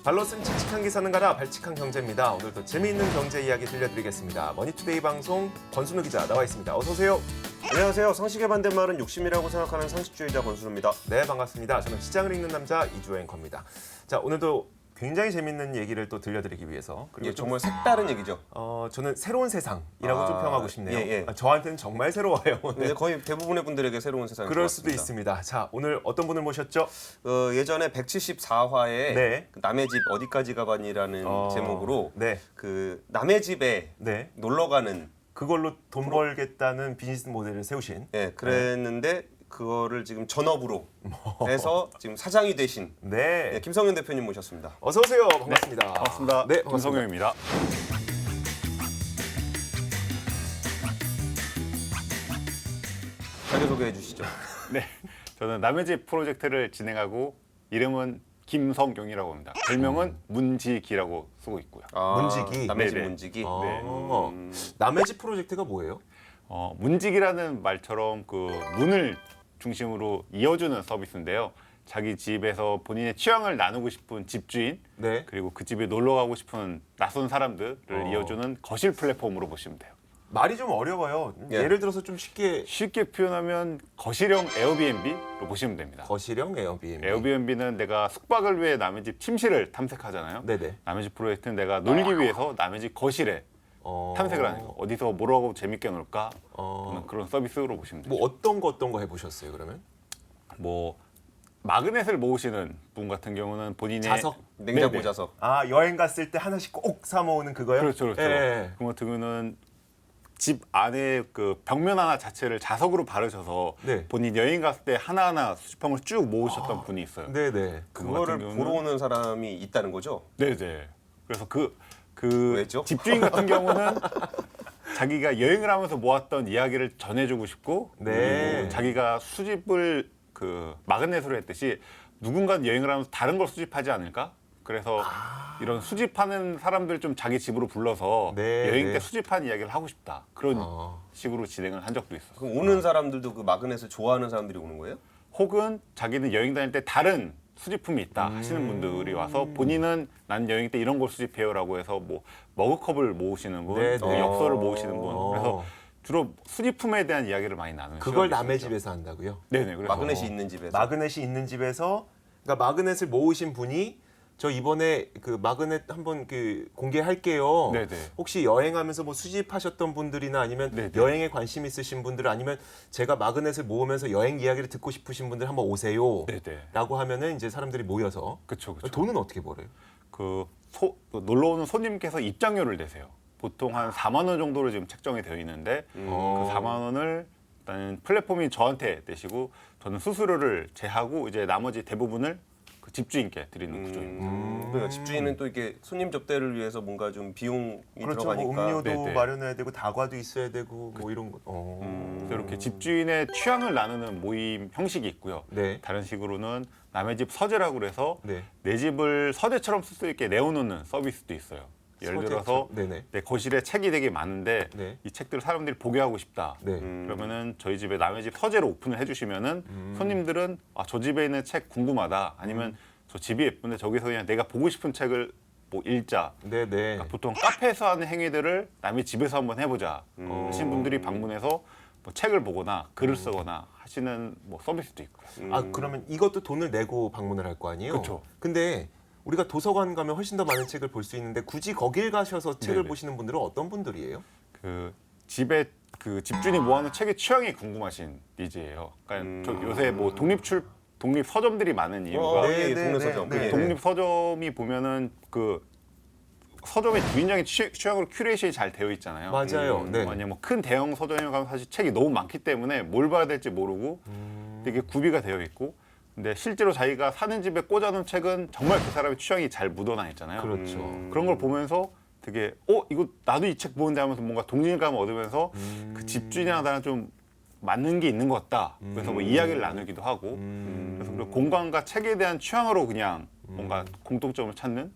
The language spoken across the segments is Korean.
발로 쓴 칙칙한 기사는 가라 발칙한 경제입니다. 오늘도 재미있는 경제 이야기 들려드리겠습니다. 머니투데이 방송 권순우 기자 나와 있습니다. 어서 오세요. 안녕하세요. 상식의 반대말은 욕심이라고 생각하는 상식주의자 권순우입니다. 네, 반갑습니다. 저는 시장을 읽는 남자 이주호 앵커입니다. 자, 오늘도 굉장히 재밌는 얘기를 또 들려드리기 위해서 그리고 정말 색다른 얘기죠. 저는 새로운 세상이라고 좀 평하고 싶네요. 예. 저한테는 정말 새로워요. 오늘. 네, 거의 대부분의 분들에게 새로운 세상이 그럴 수도 좋았습니다. 있습니다. 자, 오늘 어떤 분을 모셨죠? 예전에 174화에 네. 남의 집 어디까지 가봤니라는 제목으로 네. 그 남의 집에 네. 놀러 가는 그걸로 돈 벌겠다는 비즈니스 모델을 세우신. 그랬는데 그거를 지금 전업으로 해서 지금 사장이 되신 네. 김성현 대표님 모셨습니다. 어서 오세요. 반갑습니다. 반갑습니다. 네, 반갑습니다. 김성현입니다. 자기소개해 주시죠. 네, 저는 남의 집 프로젝트를 진행하고 이름은 김성경이라고 합니다. 별명은 문지기라고 쓰고 있고요. 문지기? 남의 집 네네. 문지기. 남의 집 프로젝트가 뭐예요? 문지기라는 말처럼 그 문을 중심으로 이어주는 서비스인데요. 자기 집에서 본인의 취향을 나누고 싶은 집주인, 네. 그리고 그 집에 놀러 가고 싶은 낯선 사람들을 이어주는 거실 플랫폼으로 보시면 돼요. 말이 좀 어려워요. 예. 예를 들어서 좀 쉽게 쉽게 표현하면 거실형 에어비앤비로 보시면 됩니다. 거실형 에어비앤비. 에어비앤비는 내가 숙박을 위해 남의 집 침실을 탐색하잖아요. 네네. 남의 집 프로젝트는 내가 놀기 위해서 남의 집 거실에 탐색을 하는 거. 어디서 뭘 하고 재밌게 놀까? 하는 그런 서비스로 보시면 돼요. 뭐 어떤 거 해보셨어요 그러면? 뭐 마그넷을 모으시는 분 같은 경우는 본인의 자석? 냉장고 네네. 자석. 아, 여행 갔을 때 하나씩 꼭 사 모으는 그거요? 그렇죠. 예. 그 같은 경우는 집 안에 그 벽면 하나 자체를 자석으로 바르셔서 네. 본인 여행 갔을 때 하나하나 수집함을 쭉 모으셨던 분이 있어요. 네네. 그거를 같은 경우는- 보러 오는 사람이 있다는 거죠? 네네. 그래서 그 왜죠? 집주인 같은 경우는 자기가 여행을 하면서 모았던 이야기를 전해주고 싶고, 네. 그리고 자기가 수집을 그 마그넷으로 했듯이 누군가 여행을 하면서 다른 걸 수집하지 않을까? 그래서 이런 수집하는 사람들 좀 자기 집으로 불러서 네, 여행 네. 때 수집한 이야기를 하고 싶다. 그런 식으로 진행을 한 적도 있어요. 그럼 오는 사람들도 그 마그넷을 좋아하는 사람들이 오는 거예요? 혹은 자기는 여행 다닐 때 다른 수집품이 있다 하시는 분들이 와서 본인은 난 여행 때 이런 걸 수집해요라고 해서 뭐 머그컵을 모으시는 분, 네, 뭐 네. 엽서를 모으시는 분, 그래서 주로 수집품에 대한 이야기를 많이 나누는 그걸 시간이 남의 있었죠. 집에서 한다고요? 네네. 그래서 마그넷이 있는 집에서. 마그넷이 있는 집에서 그러니까 마그넷을 모으신 분이 저 이번에 그 마그넷 한번 그 공개할게요. 네네. 혹시 여행하면서 뭐 수집하셨던 분들이나 아니면 네네. 여행에 관심 있으신 분들 아니면 제가 마그넷을 모으면서 여행 이야기를 듣고 싶으신 분들 한번 오세요. 네네. 라고 하면은 이제 사람들이 모여서 그렇죠. 돈은 어떻게 벌어요? 그 놀러 오는 손님께서 입장료를 내세요. 보통 한 4만 원 정도로 지금 책정이 되어 있는데 그 4만 원을 일단 플랫폼이 저한테 내시고 저는 수수료를 제하고 이제 나머지 대부분을 그 집주인께 드리는 구조입니다. 그러니까 집주인은 또 이렇게 손님 접대를 위해서 뭔가 좀 비용이 그렇죠. 뭐 들어가니까. 음료도 네네. 마련해야 되고 다과도 있어야 되고 뭐 이런 거. 그래서 이렇게 집주인의 취향을 나누는 모임 형식이 있고요. 네. 다른 식으로는 남의 집 서재라고 그래서 네. 내 집을 서재처럼 쓸 수 있게 내어놓는 서비스도 있어요. 예를 서재처럼? 들어서 네네. 내 거실에 책이 되게 많은데 네. 이 책들을 사람들이 보게 하고 싶다. 네. 그러면은 저희 집에 남의 집 서재로 오픈을 해주시면은 손님들은 저 집에 있는 책 궁금하다. 아니면 저 집이 예쁜데 저기서 그냥 내가 보고 싶은 책을 뭐 읽자. 네네. 그러니까 보통 카페에서 하는 행위들을 남의 집에서 한번 해보자 하신 분들이 방문해서 뭐 책을 보거나 글을 쓰거나 하시는 뭐 서비스도 있고요. 아, 그러면 이것도 돈을 내고 방문을 할 거 아니에요? 그쵸. 근데 우리가 도서관 가면 훨씬 더 많은 책을 볼 수 있는데 굳이 거길 가셔서 책을 네네. 보시는 분들은 어떤 분들이에요? 그 집에 그 집주인이 모아놓은 책의 취향이 궁금하신 니즈예요. 그러니까 저 요새 뭐 독립 서점들이 많은 이유가 네, 네, 동네 네, 서점. 네. 독립 서점이 보면은 그 서점의 주인장의 취향으로 큐레이션이 잘 되어 있잖아요. 맞아요. 네. 왜냐면 뭐 큰 대형 서점에 가면 사실 책이 너무 많기 때문에 뭘 봐야 될지 모르고 되게 구비가 되어 있고 근데 실제로 자기가 사는 집에 꽂아놓은 책은 정말 그 사람의 취향이 잘 묻어나 있잖아요. 그렇죠. 그런 걸 보면서 되게 이거 나도 이 책 보는데 하면서 뭔가 동질감을 얻으면서 그 집주인이랑 나랑 좀 맞는 게 있는 것 같다. 그래서 뭐 이야기를 나누기도 하고 그래서 그 공간과 책에 대한 취향으로 그냥 뭔가 공통점을 찾는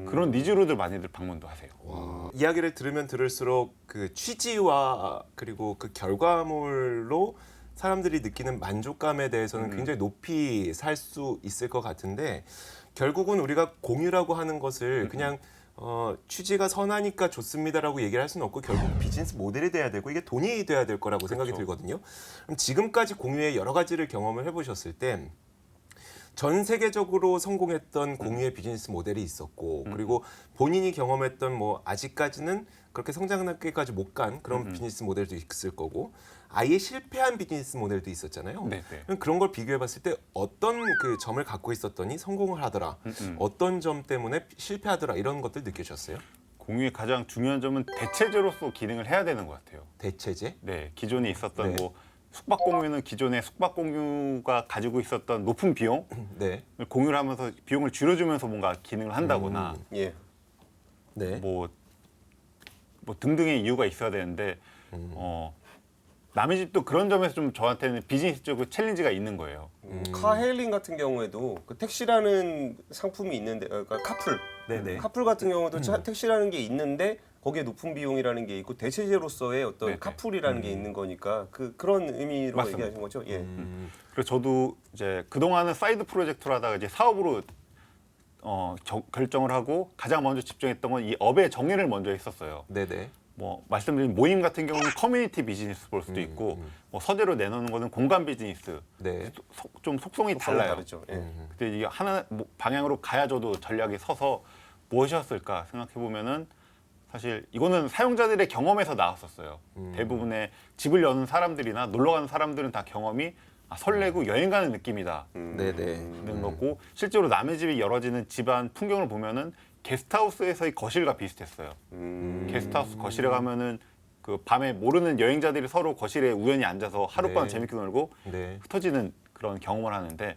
그런 니즈로들 많이들 방문도 하세요. 이야기를 들으면 들을수록 그 취지와 그리고 그 결과물로 사람들이 느끼는 만족감에 대해서는 굉장히 높이 살 수 있을 것 같은데 결국은 우리가 공유라고 하는 것을 그냥 취지가 선하니까 좋습니다라고 얘기를 할 수는 없고 결국 비즈니스 모델이 돼야 되고 이게 돈이 돼야 될 거라고 생각이 들거든요. 그럼 지금까지 공유의 여러 가지를 경험을 해보셨을 때 전 세계적으로 성공했던 공유의 비즈니스 모델이 있었고 그리고 본인이 경험했던 뭐 아직까지는 그렇게 성장하기까지 못 간 그런 비즈니스 모델도 있을 거고 아예 실패한 비즈니스 모델도 있었잖아요. 네, 네. 그럼 그런 걸 비교해봤을 때 어떤 그 점을 갖고 있었더니 성공을 하더라, 어떤 점 때문에 실패하더라 이런 것들 느끼셨어요? 공유의 가장 중요한 점은 대체제로서 기능을 해야 되는 것 같아요. 대체제? 네, 기존에 있었던 네. 뭐 숙박 공유는 기존에 숙박 공유가 가지고 있었던 높은 비용을 네, 공유를 하면서 비용을 줄여주면서 뭔가 기능을 한다거나 예. 네, 뭐 등등의 이유가 있어야 되는데 남의 집도 그런 점에서 좀 저한테는 비즈니스적으로 챌린지가 있는 거예요. 카헤일링 같은 경우에도 그 택시라는 상품이 있는데, 그러니까 카풀. 네네. 카풀 같은 경우도 택시라는 게 있는데 거기에 높은 비용이라는 게 있고 대체제로서의 어떤 네네. 카풀이라는 게 있는 거니까 그런 의미로 맞습니다. 얘기하신 거죠. 예. 그래서 저도 이제 그동안은 사이드 프로젝트로 하다가 이제 사업으로 결정을 하고 가장 먼저 집중했던 건 이 업의 정의를 먼저 했었어요. 네네. 뭐 말씀드린 모임 같은 경우는 커뮤니티 비즈니스 볼 수도 있고 뭐 서재로 내놓는 거는 공간 비즈니스. 네. 좀 속성이 속성이 달라요. 다르죠. 예. 근데 이게 하나 뭐 방향으로 가야 저도 전략이 서서 무엇이었을까 생각해 보면은 사실 이거는 사용자들의 경험에서 나왔었어요. 대부분의 집을 여는 사람들이나 놀러 가는 사람들은 다 경험이 설레고 여행 가는 느낌이다. 네네. 는 거고 실제로 남의 집이 열어지는 집안 풍경을 보면은 게스트하우스에서의 거실과 비슷했어요. 게스트하우스 거실에 가면은 그 밤에 모르는 여행자들이 서로 거실에 우연히 앉아서 하룻밤 네. 재밌게 놀고 네. 흩어지는 그런 경험을 하는데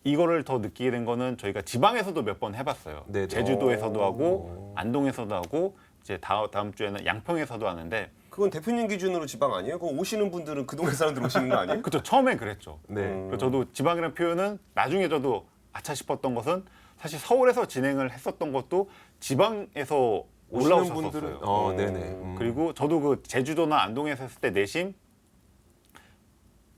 이거를 더 느끼게 된 거는 저희가 지방에서도 몇 번 해봤어요. 네네. 제주도에서도 하고 안동에서도 하고 이제 다음 주에는 양평에서도 하는데 그건 대표님 기준으로 지방 아니에요? 그 오시는 분들은 그 동네 사람들 오시는 거 아니에요? 그쵸 처음엔 그랬죠. 네. 그래서 저도 지방이라는 표현은 나중에 저도 아차 싶었던 것은 사실 서울에서 진행을 했었던 것도 지방에서 오시는 올라오셨었어요. 분들은 네네. 그리고 저도 그 제주도나 안동에서 했을 때 내심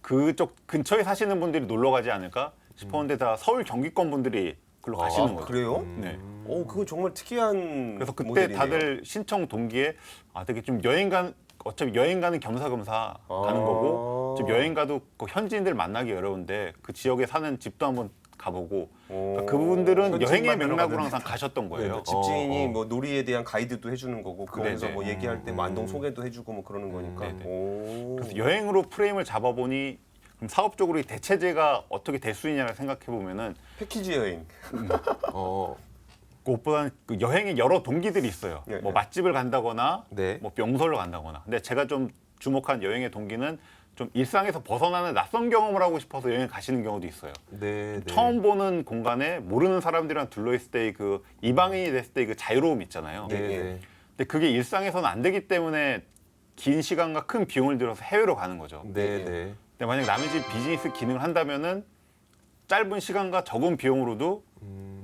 그쪽 근처에 사시는 분들이 놀러 가지 않을까 싶었는데 다 서울 경기권 분들이 글로 가시는 거죠. 그래요? 네. 오, 그거 정말 특이한 그래서 그때 모델이네요. 다들 신청 동기에 되게 좀 어차피 여행 가는 겸사겸사 가는 거고 좀 여행 가도 그 현지인들 만나기 어려운데 그 지역에 사는 집도 한번 가보고 그러니까 그분들은 현지인 여행의 만나러 맥락으로 가는 항상 가셨던 거예요. 집주인이 뭐 놀이에 대한 가이드도 해주는 거고 거기서 네네. 뭐 얘기할 때 뭐 안동 소개도 해주고 뭐 그러는 거니까. 네네. 오. 그래서 여행으로 프레임을 잡아보니 그럼 사업적으로 이 대체제가 어떻게 될 수 있냐를 생각해 보면은 패키지 여행. 그것보다는 그 여행에 여러 동기들이 있어요. 예, 뭐 예. 맛집을 간다거나, 네. 뭐 명소를 간다거나. 근데 제가 좀 주목한 여행의 동기는 좀 일상에서 벗어나는 낯선 경험을 하고 싶어서 여행 가시는 경우도 있어요. 네. 네. 처음 보는 공간에 모르는 사람들이랑 둘러 있을 때의 그 이방인이 됐을 때의 그 자유로움 있잖아요. 네. 예. 네. 근데 그게 일상에서는 안 되기 때문에 긴 시간과 큰 비용을 들여서 해외로 가는 거죠. 네. 네. 근데 만약 남의 집 비즈니스 기능을 한다면은 짧은 시간과 적은 비용으로도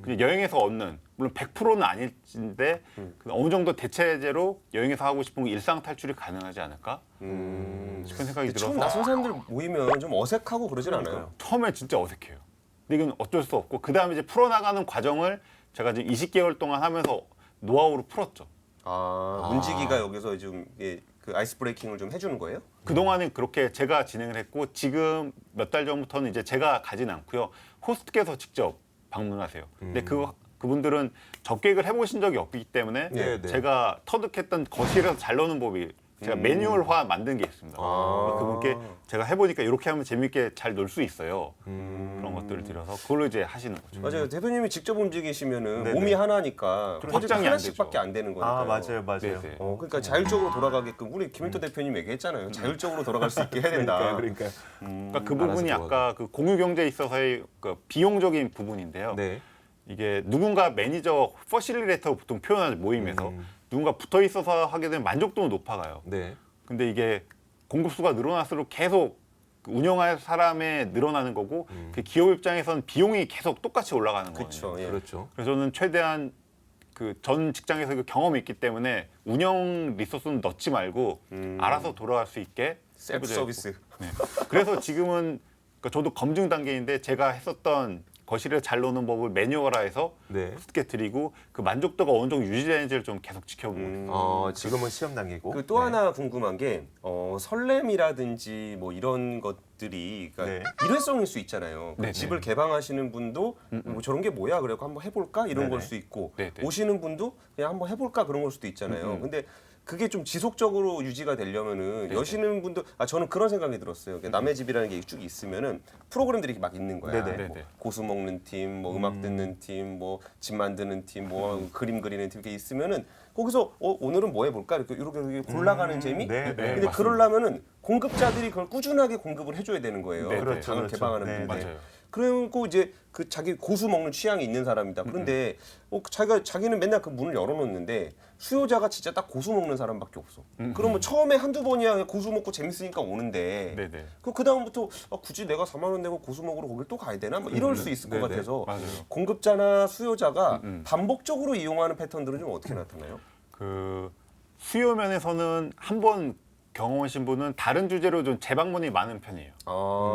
그냥 여행에서 얻는 물론 100%는 아닐진데 그 어느 정도 대체제로 여행에서 하고 싶은 거 일상 탈출이 가능하지 않을까 싶은 생각이 근데 들어서 처음 낯선 사람들 모이면 좀 어색하고 그러진 않아요. 처음에 진짜 어색해요. 근데 이건 어쩔 수 없고 그 다음에 이제 풀어나가는 과정을 제가 지금 20개월 동안 하면서 노하우로 풀었죠. 문지기가 여기서 좀 그 아이스 브레이킹을 좀 해주는 거예요? 그동안은 그렇게 제가 진행을 했고 지금 몇 달 전부터는 이제 제가 가진 않고요. 호스트께서 직접 방문하세요. 근데 그분들은 접객을 해보신 적이 없기 때문에 네, 네. 제가 터득했던 거실에서 잘 노는 법이 제가 매뉴얼화 만든 게 있습니다. 그분께 제가 해보니까 이렇게 하면 재밌게 잘 놀 수 있어요. 그런 것들을 드려서 그걸로 이제 하시는 거죠. 맞아요. 대표님이 직접 움직이시면은 네네. 몸이 하나니까 좀 프로젝트 확장이 안 하나씩밖에 되죠. 안 되는 거니까요. 맞아요. 네네. 그러니까 자율적으로 돌아가게끔 우리 김인도 대표님 얘기했잖아요. 자율적으로 돌아갈 수 있게 해야 된다. 그러니까. 그러니까 그 부분이 알아서 아까 그 공유 경제에 있어서의 그 비용적인 부분인데요. 네. 이게 누군가 매니저, 퍼실리레이터로 보통 표현하죠 모임에서 누군가 붙어 있어서 하게 되면 만족도는 높아가요. 네. 근데 이게 공급수가 늘어날수록 계속 그 운영할 사람의 늘어나는 거고 그 기업 입장에서는 비용이 계속 똑같이 올라가는 거예요. 그렇죠. 예. 그렇죠. 그래서 저는 최대한 그 전 직장에서 그 경험이 있기 때문에 운영 리소스는 넣지 말고 알아서 돌아갈 수 있게 셀프 해보자 서비스. 네. 그래서 지금은 그러니까 저도 검증 단계인데 제가 했었던 거실에 잘 노는 법을 매뉴얼화해서 네. 호스트께 드리고 그 만족도가 어느 정도 유지되는지를 좀 계속 지켜보고 있습니다. 지금은 시험 단계고. 그 또 하나 궁금한 게 설렘이라든지 뭐 이런 것들이 그러니까 네. 일회성일 수 있잖아요. 그 네네. 집을 개방하시는 분도 뭐 저런 게 뭐야 그래고 한번 해볼까 이런 네네. 걸 수 있고 네네. 오시는 분도 그냥 한번 해볼까 그런 걸 수도 있잖아요. 근데 그게 좀 지속적으로 유지가 되려면은 여시는 분도 저는 그런 생각이 들었어요. 그러니까 남의 집이라는 게 쭉 있으면은 프로그램들이 막 있는 거야. 네네. 뭐 네네. 고수 먹는 팀, 뭐 음악 듣는 팀, 뭐 집 만드는 팀, 뭐 그림 그리는 팀 이렇게 있으면은 거기서 오늘은 뭐 해볼까 이렇게 골라가는 재미. 네, 네, 근데 맞습니다. 그러려면은 공급자들이 그걸 꾸준하게 공급을 해줘야 되는 거예요. 네, 그렇죠. 장을 그렇죠. 개방하는 네, 분들. 맞아요. 그리고 이제 그 자기 고수 먹는 취향이 있는 사람이다. 그런데 자기는 맨날 그 문을 열어놓는데 수요자가 진짜 딱 고수 먹는 사람밖에 없어. 그러면 처음에 한두 번이야 고수 먹고 재밌으니까 오는데 네네. 그 다음부터 굳이 내가 4만 원 내고 고수 먹으러 거길 또 가야 되나? 뭐 이럴 수 있을 것 네네. 같아서 맞아요. 공급자나 수요자가 반복적으로 이용하는 패턴들은 좀 어떻게 나타나요? 그 수요 면에서는 한번 경험하신 분은 다른 주제로 좀 재방문이 많은 편이에요.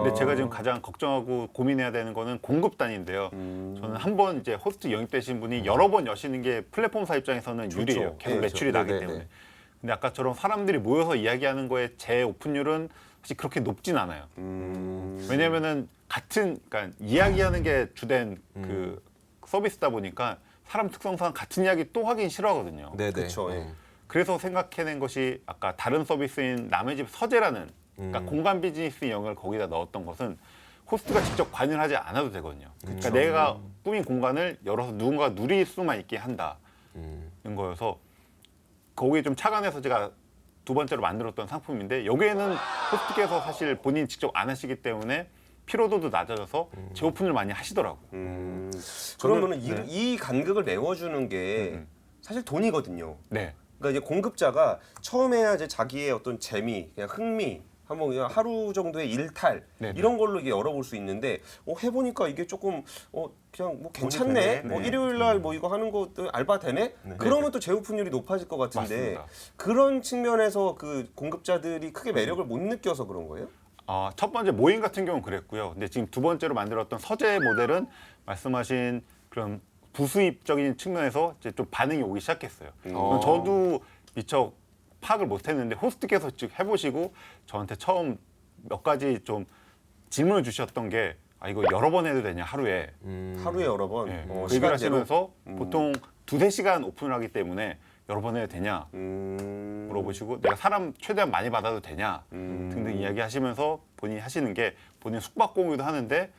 근데 제가 지금 가장 걱정하고 고민해야 되는 거는 공급단인데요. 저는 한번 이제 호스트 영입되신 분이 여러 번 여시는 게 플랫폼사 입장에서는 유리해요. 계속 네, 매출이 그렇죠. 나기 네, 때문에. 네. 근데 아까처럼 사람들이 모여서 이야기하는 거에 제 오픈율은 사실 그렇게 높진 않아요. 왜냐면은 그러니까 이야기하는 게 주된 그 서비스다 보니까 사람 특성상 같은 이야기 또 하긴 싫어하거든요. 네네. 그쵸, 예. 그래서 생각해낸 것이 아까 다른 서비스인 남의 집 서재라는 그러니까 공간 비즈니스 영역을 거기다 넣었던 것은 호스트가 직접 관여를 하지 않아도 되거든요. 그러니까 내가 꾸민 공간을 열어서 누군가 누릴 수만 있게 한다는 거여서 거기에 좀 착안해서 제가 두 번째로 만들었던 상품인데 여기에는 호스트께서 사실 본인 직접 안 하시기 때문에 피로도도 낮아져서 재오픈을 많이 하시더라고요. 그러면은 이 간극을 메워주는 게 사실 돈이거든요. 네. 그러니까 이제 공급자가 처음에야 이제 자기의 어떤 재미, 그냥 흥미, 한번 그냥 하루 정도의 일탈 네네. 이런 걸로 이게 열어볼 수 있는데 해보니까 이게 조금 그냥 뭐 괜찮네, 되네. 뭐 네. 일요일 날 뭐 이거 하는 것도 알바 되네. 그러면 또 재오픈율이 높아질 것 같은데 맞습니다. 그런 측면에서 그 공급자들이 크게 매력을 못 느껴서 그런 거예요? 첫 번째 모임 같은 경우는 그랬고요. 근데 지금 두 번째로 만들었던 서재 모델은 말씀하신 그런 부수입적인 측면에서 이제 좀 반응이 오기 시작했어요. 저도 미처 파악을 못했는데 호스트께서 즉 해보시고 저한테 처음 몇 가지 좀 질문을 주셨던 게 이거 여러 번 해도 되냐 하루에 하루에 여러 번 그 얘기를 시간제로. 하시면서 보통 두세 시간 오픈을 하기 때문에 여러 번 해도 되냐 물어보시고 내가 사람 최대한 많이 받아도 되냐 등등 이야기하시면서 본인이 하시는 게 본인 숙박공유도 하는데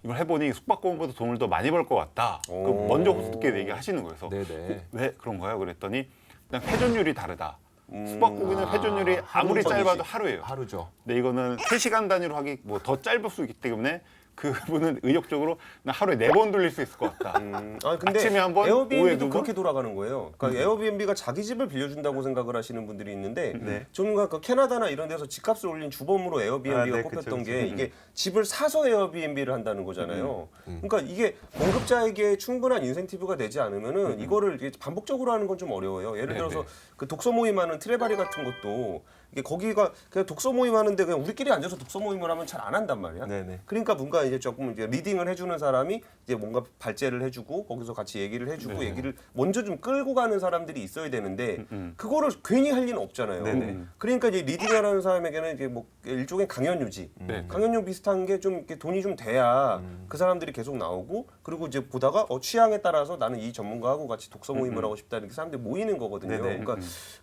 이걸 해보니 숙박공유보다 돈을 더 많이 벌 것 같다. 그 먼저 호스트께 얘기하시는 거예요. 그래서 네네. 왜 그런가요? 그랬더니 그냥 회전율이 다르다. 숙박공유는 회전율이 아무리 하루 짧아도 번이지. 하루예요. 하루죠. 근데 이거는 3시간 단위로 하기 뭐 더 짧을 수 있기 때문에 그분은 의욕적으로 나 하루에 4번 돌릴 수 있을 것 같다. 근데 아침에 한 번, 오후에 에어비앤비도 두 번? 그렇게 돌아가는 거예요. 그러니까 에어비앤비가 자기 집을 빌려준다고 생각을 하시는 분들이 있는데 네. 좀 그 캐나다나 이런 데서 집값을 올린 주범으로 에어비앤비가 네, 꼽혔던 그쵸, 게 이게 집을 사서 에어비앤비를 한다는 거잖아요. 그러니까 이게 공급자에게 충분한 인센티브가 되지 않으면은 이거를 이게 반복적으로 하는 건 좀 어려워요. 예를 들어서 그 독서 모임하는 트레바리 같은 것도 이게 거기가 그냥 독서 모임 하는데 그냥 우리끼리 앉아서 독서 모임을 하면 잘 안 한단 말이야. 네네. 그러니까 뭔가 이제 조금 이제 리딩을 해주는 사람이 이제 뭔가 발제를 해주고 거기서 같이 얘기를 해주고 얘기를 먼저 좀 끌고 가는 사람들이 있어야 되는데 그거를 괜히 할 리는 없잖아요. 네네. 그러니까 이제 리딩하라는 사람에게는 이제 뭐 일종의 강연 유지, 네. 강연료 비슷한 게 좀 이렇게 돈이 좀 돼야 그 사람들이 계속 나오고 그리고 이제 보다가 취향에 따라서 나는 이 전문가하고 같이 독서 모임을 하고 싶다 이렇게 사람들이 모이는 거거든요. 네네. 그러니까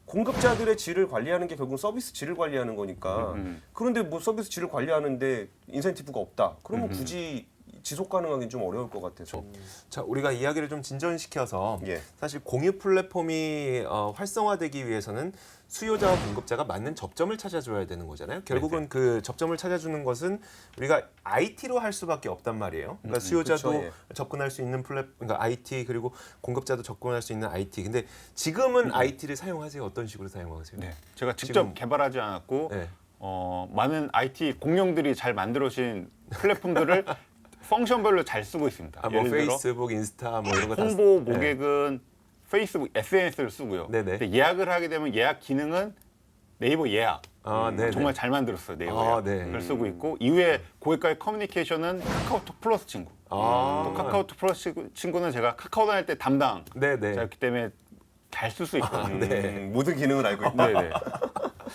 공급자들의 질을 관리하는 게 결국 서비스 질을 관리하는 거니까. 그런데 뭐 서비스 질을 관리하는데 인센티브가 없다. 그러면 굳이 지속 가능하긴 좀 어려울 것 같아서. 자, 우리가 이야기를 좀 진전시켜서 예. 사실 공유 플랫폼이 활성화되기 위해서는 수요자와 공급자가 맞는 접점을 찾아줘야 되는 거잖아요. 결국은 그 접점을 찾아주는 것은 우리가 IT로 할 수밖에 없단 말이에요. 그러니까 수요자도 그쵸, 예. 접근할 수 있는 그러니까 IT 그리고 공급자도 접근할 수 있는 IT. 근데 지금은 IT를 사용하세요? 어떤 식으로 사용하세요? 네. 제가 직접 지금- 개발하지 않았고 네. 많은 IT 공룡들이 잘 만들어진 플랫폼들을 펑션별로 잘 쓰고 있습니다. 뭐 예를 들어 페이스북, 인스타 뭐 이런 거 다 홍보 모객은 페이스북 SNS를 쓰고요. 네네. 근데 예약을 하게 되면 예약 기능은 네이버 예약 네. 정말 잘 만들었어요. 네이버 아, 예약을 네. 쓰고 있고 이후에 고객과의 커뮤니케이션은 카카오톡 플러스 친구. 또 카카오톡 플러스 친구는 제가 카카오 다닐 때 담당 네네. 자였기 때문에 잘 쓸 수 있거든요. 네. 모든 기능을 알고 있다. 네네.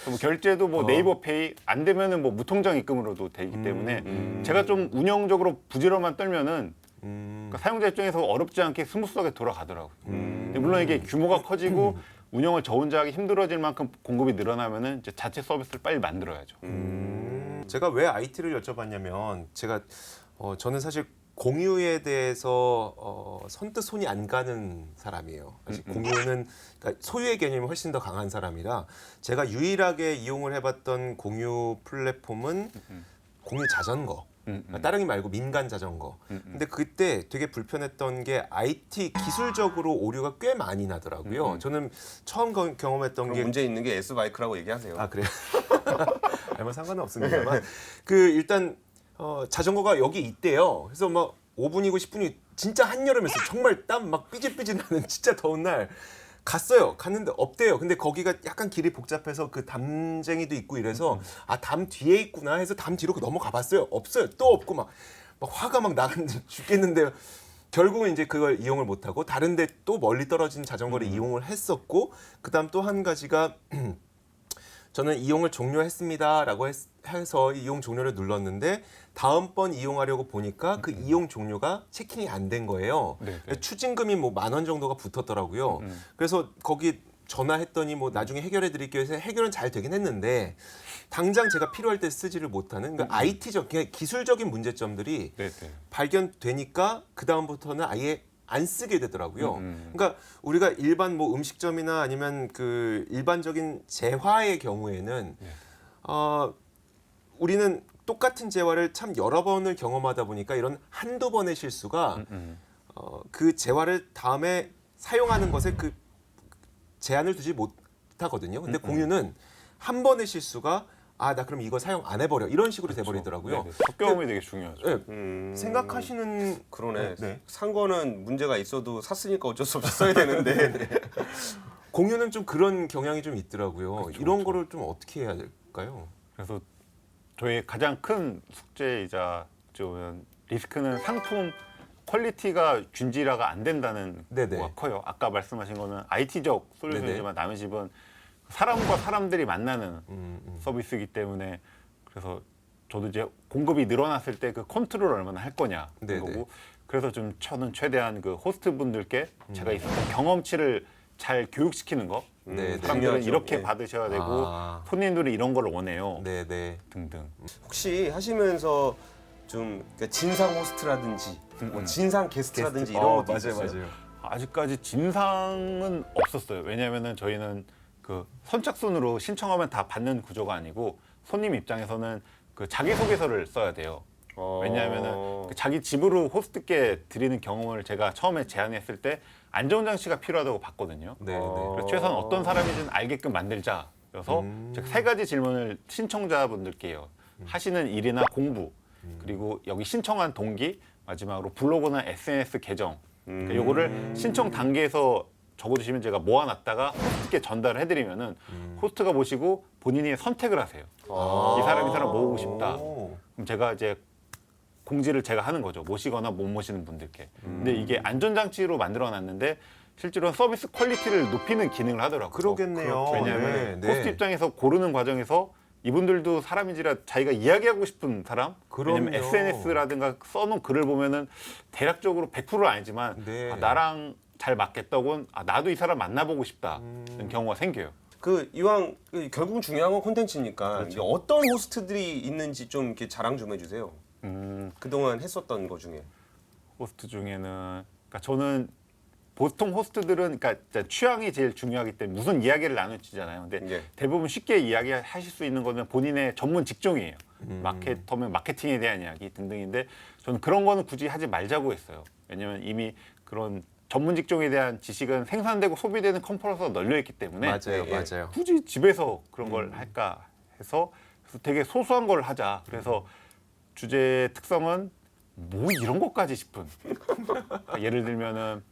뭐 결제도 뭐 네이버페이 안 되면은 뭐 무통장 입금으로도 되기 때문에 제가 좀 운영적으로 부지런만 떨면은 그러니까 사용자 입장에서 어렵지 않게 스무스하게 돌아가더라고요. 근데 물론 이게 규모가 커지고 운영을 저 혼자 하기 힘들어질 만큼 공급이 늘어나면은 이제 자체 서비스를 빨리 만들어야죠. 제가 왜 IT를 여쭤봤냐면 저는 사실 공유에 대해서 선뜻 손이 안 가는 사람이에요. 사실 공유는 그러니까 소유의 개념이 훨씬 더 강한 사람이라 제가 유일하게 이용을 해봤던 공유 플랫폼은 공유 자전거. 따릉이 말고 민간 자전거. 근데 그때 되게 불편했던 게 IT 기술적으로 오류가 꽤 많이 나더라고요. 저는 처음 경험했던 그럼 게 문제 있는 게 S바이크라고 얘기하세요. 아 그래요? 아무 상관은 없습니다만 일단 자전거가 여기 있대요. 그래서 막 5분이고 10분이 진짜 한여름이었어요. 정말 땀 막 삐질삐질 나는 진짜 더운 날 갔어요. 갔는데 없대요. 근데 거기가 약간 길이 복잡해서 그 담쟁이도 있고 이래서 담 뒤에 있구나 해서 담 뒤로 넘어가 봤어요. 없어요. 또 없고 막 화가 막 나는데 죽겠는데 결국은 이제 그걸 이용을 못하고 다른데 또 멀리 떨어진 자전거를 이용을 했었고 그다음 또 한 가지가 저는 이용을 종료했습니다라고 해서 이용 종료를 눌렀는데 다음번 이용하려고 보니까 그 이용 종료가 체킹이 안 된 거예요. 네. 추징금이 뭐 10,000원 정도가 붙었더라고요. 그래서 거기 전화했더니 뭐 나중에 해결해 드릴게요 해서 해결은 잘 되긴 했는데 당장 제가 필요할 때 쓰지를 못하는 그러니까 IT적 그냥 기술적인 문제점들이 네. 발견되니까 그 다음부터는 아예 안 쓰게 되더라고요. 그러니까 우리가 일반 뭐 음식점이나 아니면 그 일반적인 재화의 경우에는 우리는 똑같은 재화를 참 여러 번을 경험하다 보니까 이런 한두 번의 실수가 그 재화를 다음에 사용하는 것에 그 제한을 두지 못하거든요. 근데 공유는 한 번의 실수가 나 그럼 이거 사용 안 해버려 이런 식으로 돼버리더라고요. 첫 경험이 되게 중요하죠. 네, 생각하시는 그러네. 네. 산 거는 문제가 있어도 샀으니까 어쩔 수 없이 써야 되는데. 공유는 좀 그런 경향이 좀 있더라고요. 이런 거를 좀 어떻게 해야 될까요? 그래서 저희 가장 큰 숙제이자 좀 리스크는 상품 퀄리티가 균질화가 안 된다는 네네. 거가 커요. 아까 말씀하신 거는 IT적 솔루션이지만 남의 집은 사람과 사람들이 만나는 서비스이기 때문에 그래서 저도 이제 공급이 늘어났을 때 그 컨트롤을 얼마나 할 거냐 네네. 거고 그래서 좀 저는 최대한 그 호스트분들께 제가 있었던 경험치를 잘 교육시키는 거 네, 사람들은 중요하죠. 이렇게 네. 받으셔야 되고 손님들이 이런 걸 원해요 네네. 등등. 혹시 하시면서 좀 그러니까 진상 호스트라든지 뭐 진상 게스트라든지 이런 것도 있었어요? 아직까지 진상은 없었어요. 왜냐하면은 저희는 그 선착순으로 신청하면 다 받는 구조가 아니고 손님 입장에서는 그 자기소개서를 써야 돼요. 왜냐하면은 그 자기 집으로 호스트께 드리는 경험을 제가 처음에 제안했을 때 안전장치가 필요하다고 봤거든요. 네네. 그래서 최소한 어떤 사람인지는 알게끔 만들자여서 즉 세 가지 질문을 신청자분들께 해요. 하시는 일이나 공부 그리고 여기 신청한 동기 마지막으로 블로그나 SNS 계정 그러니까 요거를 신청 단계에서 적어주시면 제가 모아놨다가 호스트께 전달을 해드리면은 호스트가 보시고 본인이 선택을 하세요. 이 사람 모으고 싶다. 그럼 제가 이제 공지를 제가 하는 거죠. 모시거나 못 모시는 분들께. 근데 이게 안전장치로 만들어놨는데 실제로 서비스 퀄리티를 높이는 기능을 하더라고요. 그러겠네요. 왜냐하면 네, 호스트 네. 입장에서 고르는 과정에서 이분들도 사람인지라 자기가 이야기하고 싶은 사람 왜냐면 그럼요. SNS라든가 써놓은 글을 보면은 대략적으로 100%는 아니지만 네. 나랑 잘 맞겠다고는 나도 이 사람 만나보고 싶다 이런 경우가 생겨요. 그 이왕 결국 중요한 건 콘텐츠니까 그렇죠. 이게 어떤 호스트들이 있는지 좀 이렇게 자랑 좀 해주세요. 그동안 했었던 거 중에. 호스트 중에는 그러니까 저는 보통 호스트들은 그러니까 진짜 취향이 제일 중요하기 때문에 무슨 이야기를 나누시잖아요. 근데 예. 대부분 쉽게 이야기하실 수 있는 거는 본인의 전문 직종이에요. 마케터면 마케팅에 대한 이야기 등등인데 저는 그런 거는 굳이 하지 말자고 했어요. 왜냐면 이미 그런 전문 직종에 대한 지식은 생산되고 소비되는 컴퓨터에서 널려 있기 때문에 맞아요, 예. 맞아요. 굳이 집에서 그런 걸 할까 해서 그래서 되게 소소한 걸 하자. 그래서 주제 특성은 뭐 이런 것까지 싶은. 그러니까 예를 들면은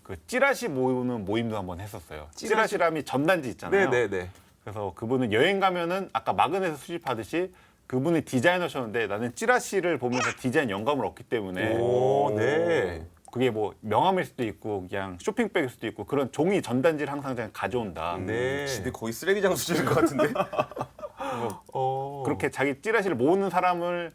그 찌라시 모으는 모임도 한번 했었어요. 찌라시람이 전단지 있잖아요. 네네네. 그래서 그분은 여행 가면은 아까 마그넷을 수집하듯이 그분이 디자이너셨는데 나는 찌라시를 보면서 디자인 영감을 얻기 때문에 오, 네. 그게 뭐 명함일 수도 있고 그냥 쇼핑백일 수도 있고 그런 종이 전단지를 항상 그냥 가져온다. 네. 집이 거의 쓰레기장 수준일 것 같은데. 그렇게 자기 찌라시를 모으는 사람을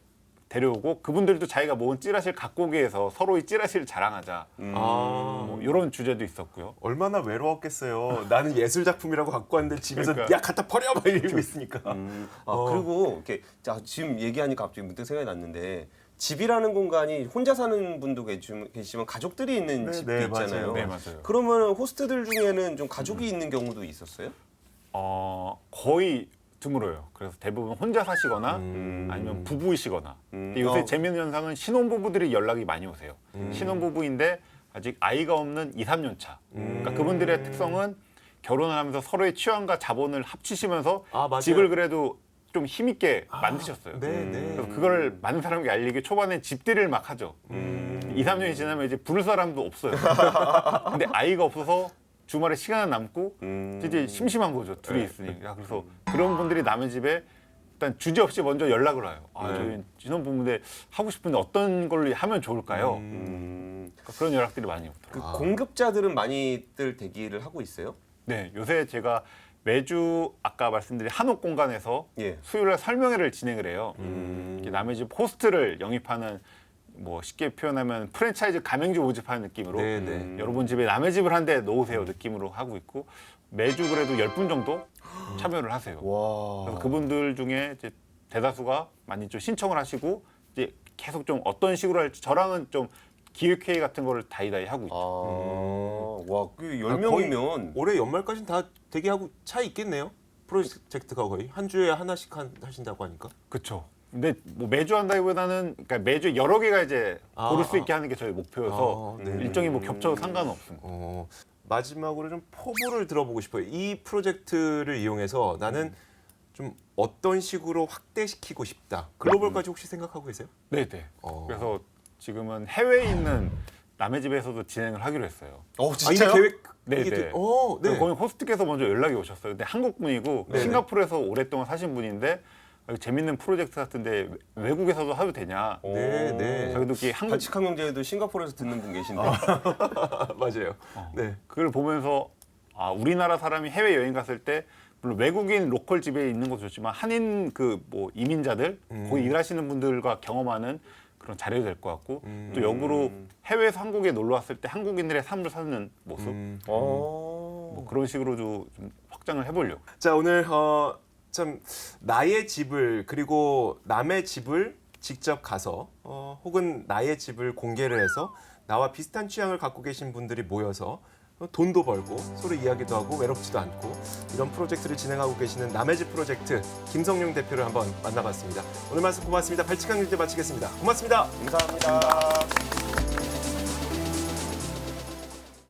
데려오고 그분들도 자기가 모은 찌라시를 갖고 오게 해서 서로의 찌라시를 자랑하자. 아, 뭐 이런 주제도 있었고요. 얼마나 외로웠겠어요. 나는 예술 작품이라고 갖고 왔는데 집에서 그러니까. 야 갖다 버려 막 이러고 있으니까. 그리고 이렇게 자, 지금 얘기하니까 갑자기 문득 생각이 났는데 집이라는 공간이 혼자 사는 분도 계시지만 가족들이 있는 네, 집도 네, 있잖아요. 맞아요. 네, 맞아요. 그러면 호스트들 중에는 좀 가족이 있는 경우도 있었어요? 거의 드물어요. 그래서 대부분 혼자 사시거나 아니면 부부이시거나. 근데 요새 재미있는 현상은 신혼부부들이 연락이 많이 오세요. 신혼부부인데 아직 아이가 없는 2, 3년 차. 그러니까 그분들의 특성은 결혼을 하면서 서로의 취향과 자본을 합치시면서 아, 맞아요. 집을 그래도 좀 힘있게 만드셨어요. 네, 네. 그래서 그걸 많은 사람에게 알리기 초반에 집들이를 막 하죠. 2, 3년이 지나면 이제 부를 사람도 없어요. 근데 아이가 없어서 주말에 시간은 남고 이제 심심한 거죠. 둘이 있으니까. 그래서 그런 분들이 남의 집에 일단 주저없이 먼저 연락을 와요. 저희 신혼부부인데 하고 싶은데 어떤 걸로 하면 좋을까요? 그러니까 그런 연락들이 많이 오더라고요. 그 공급자들은 많이들 대기를 하고 있어요? 네, 요새 제가 매주 아까 말씀드린 한옥 공간에서 예. 수요일에 설명회를 진행을 해요. 이렇게 남의 집 호스트를 영입하는 뭐 쉽게 표현하면 프랜차이즈 가맹주 모집하는 느낌으로 네, 네. 여러분 집에 남의 집을 한 대 놓으세요 느낌으로 하고 있고 매주 그래도 10분 정도 참여를 하세요. 와. 그래서 그분들 중에 이제 대다수가 많이 좀 신청을 하시고 이제 계속 좀 어떤 식으로 할지 저랑은 좀 기획회의 같은 거를 다이다이 하고 있죠. 와, 그 거의 10명이면 올해 연말까지는 다 대기하고 차 있겠네요. 프로젝트가 거의 한 주에 하나씩 하신다고 하니까. 그렇죠. 근데 뭐 매주 한다기보다는 그러니까 매주 여러 개가 이제 고를 수 있게 하는 게 저희 목표여서 네. 일정이 뭐 겹쳐도 상관은 없습니다. 마지막으로 좀 포부를 들어보고 싶어요. 이 프로젝트를 이용해서 나는 좀 어떤 식으로 확대시키고 싶다. 글로벌까지 혹시 생각하고 계세요? 네네. 어. 그래서 지금은 해외에 있는 남의 집에서도 진행을 하기로 했어요. 진짜요? 이미 계획 네, 이게 네. 네. 거기 호스트께서 먼저 연락이 오셨어요. 근데 한국 분이고 네네. 싱가포르에서 오랫동안 사신 분인데 재밌는 프로젝트 같은데 외국에서도 하도 되냐? 네, 네. 저희도 이렇게 한국 반칙한 경제에도 싱가포르에서 듣는 분 계신데. 맞아요. 네. 그걸 보면서 우리나라 사람이 해외 여행 갔을 때 물론 외국인 로컬 집에 있는 것도 좋지만 한인 그 뭐 이민자들 거기 일하시는 분들과 경험하는 그런 자료가 될 것 같고 또 역으로 해외에서 한국에 놀러 왔을 때 한국인들의 삶을 사는 모습 뭐 그런 식으로도 좀 확장을 해보려고. 자, 오늘 참 나의 집을 그리고 남의 집을 직접 가서 혹은 나의 집을 공개를 해서 나와 비슷한 취향을 갖고 계신 분들이 모여서 돈도 벌고 서로 이야기도 하고 외롭지도 않고 이런 프로젝트를 진행하고 계시는 남의 집 프로젝트 김성룡 대표를 한번 만나봤습니다. 오늘 말씀 고맙습니다. 발칙한 경제 마치겠습니다. 고맙습니다. 감사합니다.